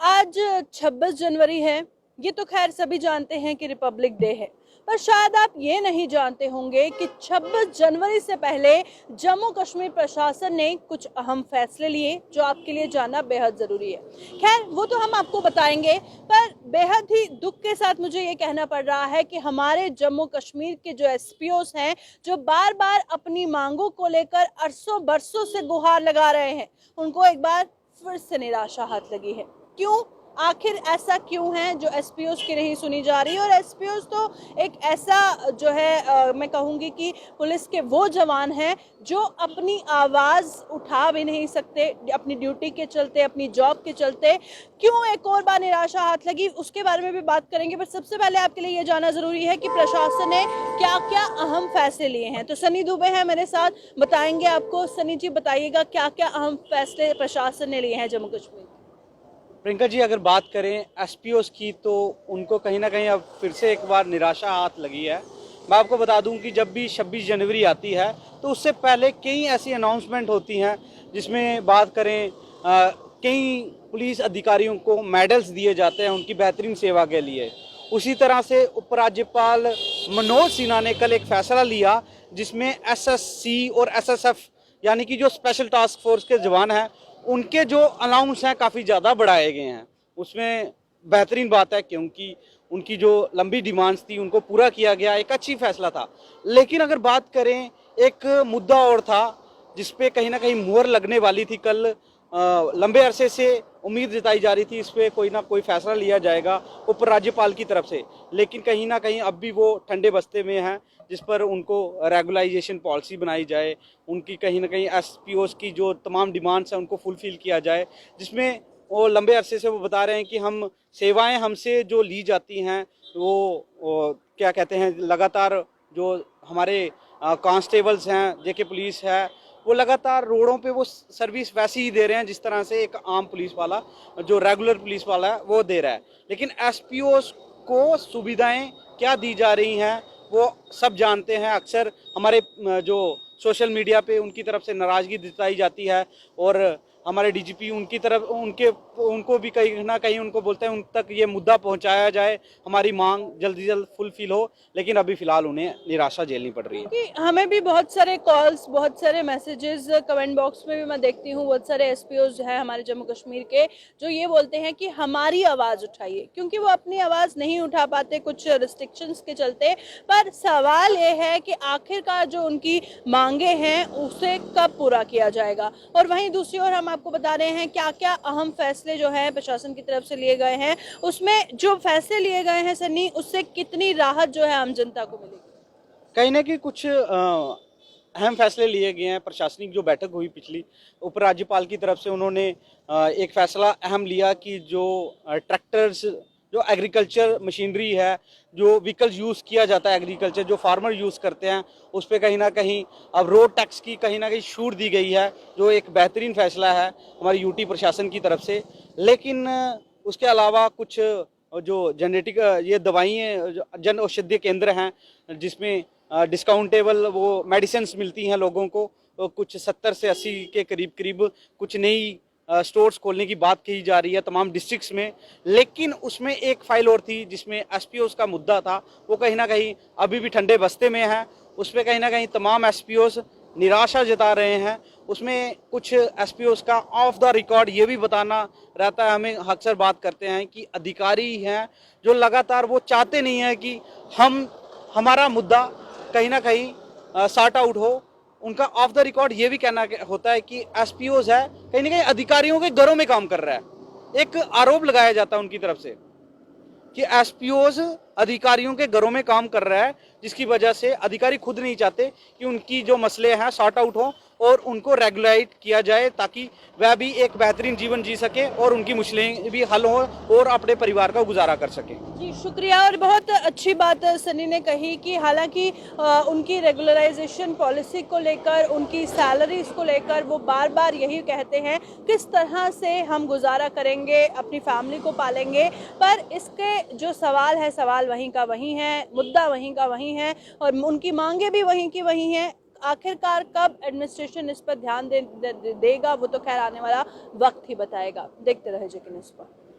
आज 26 जनवरी है। ये तो खैर सभी जानते हैं कि रिपब्लिक डे है, पर शायद आप ये नहीं जानते होंगे कि 26 जनवरी से पहले जम्मू कश्मीर प्रशासन ने कुछ अहम फैसले लिए जो आपके लिए जानना बेहद जरूरी है। खैर वो तो हम आपको बताएंगे, पर बेहद ही दुख के साथ मुझे ये कहना पड़ रहा है कि हमारे जम्मू कश्मीर के जो एसपीओस हैं, जो बार बार अपनी मांगों को लेकर अरसों बरसों से गुहार लगा रहे हैं, उनको एक बार फिर से निराशा हाथ लगी है। क्यों? आखिर ऐसा क्यों है जो एसपीओस की नहीं सुनी जा रही? और एसपीओस तो एक ऐसा जो है मैं कहूँगी कि पुलिस के वो जवान हैं जो अपनी आवाज़ उठा भी नहीं सकते अपनी ड्यूटी के चलते, अपनी जॉब के चलते। क्यों एक और बार निराशा हाथ लगी, उसके बारे में भी बात करेंगे। पर सबसे पहले आपके लिए ये जानना ज़रूरी है कि प्रशासन ने क्या क्या अहम फैसले लिए हैं। तो सनी दुबे हैं मेरे साथ, बताएंगे आपको। सनी जी बताइएगा क्या क्या अहम फैसले प्रशासन ने लिए हैं जम्मू कश्मीर। प्रियंका जी, अगर बात करें एसपीओस की तो उनको कहीं ना कहीं अब फिर से एक बार निराशा हाथ लगी है। मैं आपको बता दूं कि जब भी 26 जनवरी आती है तो उससे पहले कई ऐसी अनाउंसमेंट होती हैं जिसमें बात करें कई पुलिस अधिकारियों को मेडल्स दिए जाते हैं उनकी बेहतरीन सेवा के लिए। उसी तरह से उपराज्यपाल मनोज सिन्हा ने कल एक फैसला लिया जिसमें एसएससी और एसएसएफ यानी कि जो स्पेशल टास्क फोर्स के जवान हैं उनके जो अलाउंस हैं काफ़ी ज़्यादा बढ़ाए गए हैं। उसमें बेहतरीन बात है क्योंकि उनकी जो लंबी डिमांड्स थी उनको पूरा किया गया, एक अच्छी फैसला था। लेकिन अगर बात करें, एक मुद्दा और था जिस पे कहीं ना कहीं मुहर लगने वाली थी। कल लंबे अरसे से उम्मीद जताई जा रही थी इस पे कोई ना कोई फैसला लिया जाएगा उपराज्यपाल की तरफ से, लेकिन कहीं ना कहीं अब भी वो ठंडे बस्ते में हैं जिस पर उनको रेगुलाइजेशन पॉलिसी बनाई जाए, उनकी कहीं ना कहीं एसपीओस की जो तमाम डिमांड्स हैं उनको फुलफिल किया जाए, जिसमें वो लंबे अरसे से वो बता रहे हैं कि हम सेवाएं हमसे जो ली जाती हैं वो क्या कहते हैं, लगातार जो हमारे कांस्टेबल्स हैं, जेके पुलिस है, वो लगातार रोडों पे वो सर्विस वैसी ही दे रहे हैं जिस तरह से एक आम पुलिस वाला, जो रेगुलर पुलिस वाला है, वो दे रहा है। लेकिन एसपीओस को सुविधाएं क्या दी जा रही हैं वो सब जानते हैं। अक्सर हमारे जो सोशल मीडिया पे उनकी तरफ से नाराज़गी जताई जाती है और हमारे डीजीपी उनकी तरफ उनको भी कहीं ना कहीं उनको बोलते हैं उन तक ये मुद्दा पहुंचाया जाए, हमारी मांग जल्दी जल्द फुलफिल हो। लेकिन अभी फिलहाल उन्हें निराशा झेलनी पड़ रही है। कि हमें भी बहुत सारे कॉल्स, बहुत सारे मैसेजेस कमेंट बॉक्स में भी मैं देखती हूँ। बहुत सारे एसपीओज हैं हमारे जम्मू कश्मीर के जो ये बोलते हैं कि हमारी आवाज़ उठाइए, क्योंकि वो अपनी आवाज़ नहीं उठा पाते कुछ रिस्ट्रिक्शंस के चलते। पर सवाल ये है कि आखिरकार जो उनकी मांगे हैं उसे कब पूरा किया जाएगा। और वहीं दूसरी ओर हम आपको बता रहे हैं क्या क्या अहम फैसले जो है प्रशासन की तरफ से लिए गए हैं। उसमें जो फैसले लिए गए हैं सन्नी, उससे कितनी राहत जो है आम जनता को मिलेगी? कहीं ना कहीं कुछ अहम फैसले लिए गए हैं। प्रशासनिक जो बैठक हुई पिछली, उपराज्यपाल की तरफ से उन्होंने एक फैसला अहम लिया कि जो ट्रैक्टर्स, जो एग्रीकल्चर मशीनरी है, जो व्हीकल्स यूज़ किया जाता है एग्रीकल्चर, जो फार्मर यूज़ करते हैं, उस पर कहीं ना कहीं अब रोड टैक्स की कहीं ना कहीं छूट दी गई है, जो एक बेहतरीन फैसला है हमारी यूटी प्रशासन की तरफ से। लेकिन उसके अलावा कुछ जो जेनेटिक ये दवाइयाँ, जन औषधि केंद्र हैं जिसमें डिस्काउंटेबल वो मेडिसिन मिलती हैं लोगों को, तो कुछ 70 से 80 के करीब करीब कुछ नई स्टोर्स खोलने की बात की जा रही है तमाम डिस्ट्रिक्ट्स में। लेकिन उसमें एक फाइल और थी जिसमें एसपीओस का मुद्दा था, वो कहीं ना कहीं अभी भी ठंडे बस्ते में है। उस पर कहीं ना कहीं तमाम एसपीओस निराशा जता रहे हैं। उसमें कुछ एसपीओस का ऑफ द रिकॉर्ड ये भी बताना रहता है, हमें अक्सर बात करते हैं कि अधिकारी हैं जो लगातार वो चाहते नहीं है कि हमारा मुद्दा कहीं ना कहीं सॉर्ट आउट हो। उनका ऑफ द रिकॉर्ड ये भी कहना होता है कि एसपीओस है कहीं ना कहीं अधिकारियों के घरों में काम कर रहा है। एक आरोप लगाया जाता है उनकी तरफ से कि एसपीओस अधिकारियों के घरों में काम कर रहा है, जिसकी वजह से अधिकारी खुद नहीं चाहते कि उनकी जो मसले हैं सॉर्ट आउट हो और उनको रेगुलेट किया जाए ताकि वह भी एक बेहतरीन जीवन जी सके और उनकी मुश्किलें भी हल हो और अपने परिवार का गुजारा कर सके। जी शुक्रिया। और बहुत अच्छी बात सनी ने कही कि हालांकि उनकी रेगुलराइजेशन पॉलिसी को लेकर, उनकी सैलरीज को लेकर वो बार बार यही कहते हैं किस तरह से हम गुजारा करेंगे, अपनी फैमिली को पालेंगे। पर इसके जो सवाल है, सवाल वहीं का वहीं है, मुद्दा वहीं का वहीं है और उनकी मांगे भी वहीं की वहीं हैं। आखिरकार कब एडमिनिस्ट्रेशन इस पर ध्यान देगा वो तो खैर आने वाला वक्त ही बताएगा। देखते रहे जेके न्यूज़ पर।